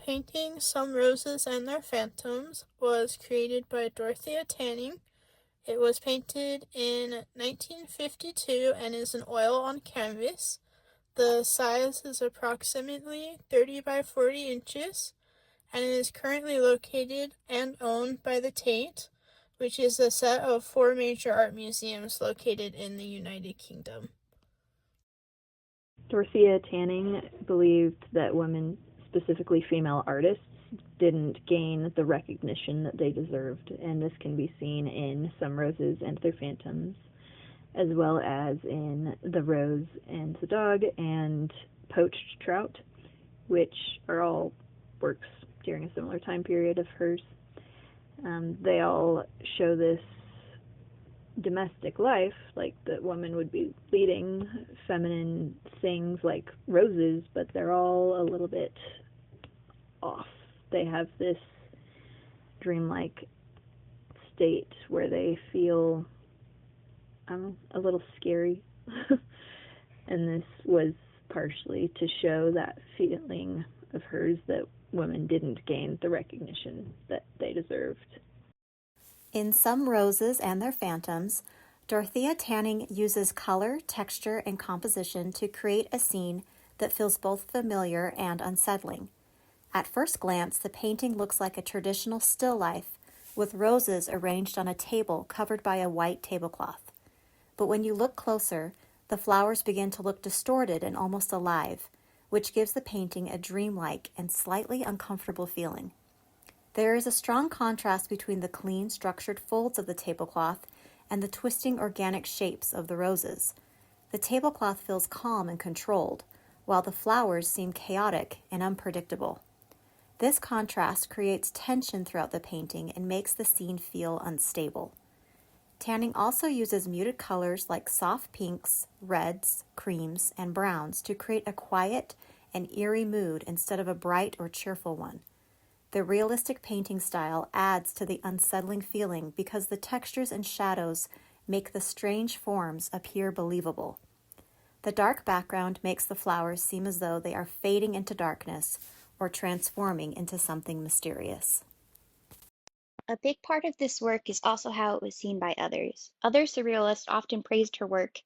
painting Some Roses and Their Phantoms was created by Dorothea Tanning. It was painted in 1952 and is an oil on canvas. The size is approximately 30 by 40 inches, and it is currently located and owned by the Tate, which is a set of 4 major art museums located in the United Kingdom. Dorothea Tanning believed that women, specifically female artists, didn't gain the recognition that they deserved, and this can be seen in Some Roses and Their Phantoms, as well as in The Rose and the Dog and Poached Trout, which are all works during a similar time period of hers. They all show this domestic life, like the woman would be leading feminine things like roses, but they're all a little bit off. They have this dreamlike state where they feel a little scary. And this was partially to show that feeling of hers that women didn't gain the recognition that they deserved. In Some Roses and Their Phantoms, Dorothea Tanning uses color, texture, and composition to create a scene that feels both familiar and unsettling. At first glance, the painting looks like a traditional still life, with roses arranged on a table covered by a white tablecloth. But when you look closer, the flowers begin to look distorted and almost alive, which gives the painting a dreamlike and slightly uncomfortable feeling. There is a strong contrast between the clean, structured folds of the tablecloth and the twisting organic shapes of the roses. The tablecloth feels calm and controlled, while the flowers seem chaotic and unpredictable. This contrast creates tension throughout the painting and makes the scene feel unstable. Tanning also uses muted colors like soft pinks, reds, creams, and browns to create a quiet and eerie mood instead of a bright or cheerful one. The realistic painting style adds to the unsettling feeling because the textures and shadows make the strange forms appear believable. The dark background makes the flowers seem as though they are fading into darkness or transforming into something mysterious. A big part of this work is also how it was seen by others. Other surrealists often praised her work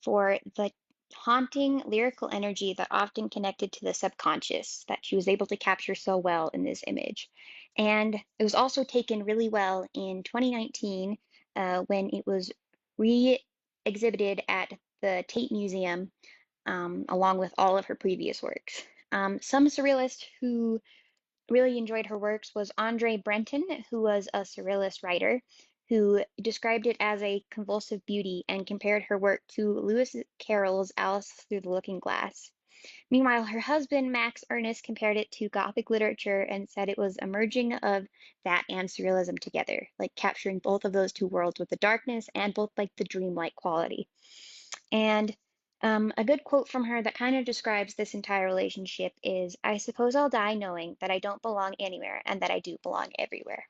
for the haunting lyrical energy that often connected to the subconscious that she was able to capture so well in this image. And it was also taken really well in 2019 when it was re-exhibited at the Tate Museum along with all of her previous works. Some surrealists who really enjoyed her works was Andre Breton, who was a surrealist writer, who described it as a convulsive beauty and compared her work to Lewis Carroll's Alice Through the Looking Glass. Meanwhile, her husband, Max Ernest, compared it to Gothic literature and said it was a merging of that and surrealism together, like capturing both of those two worlds with the darkness and both like the dreamlike quality. And a good quote from her that kind of describes this entire relationship is, "I suppose I'll die knowing that I don't belong anywhere and that I do belong everywhere."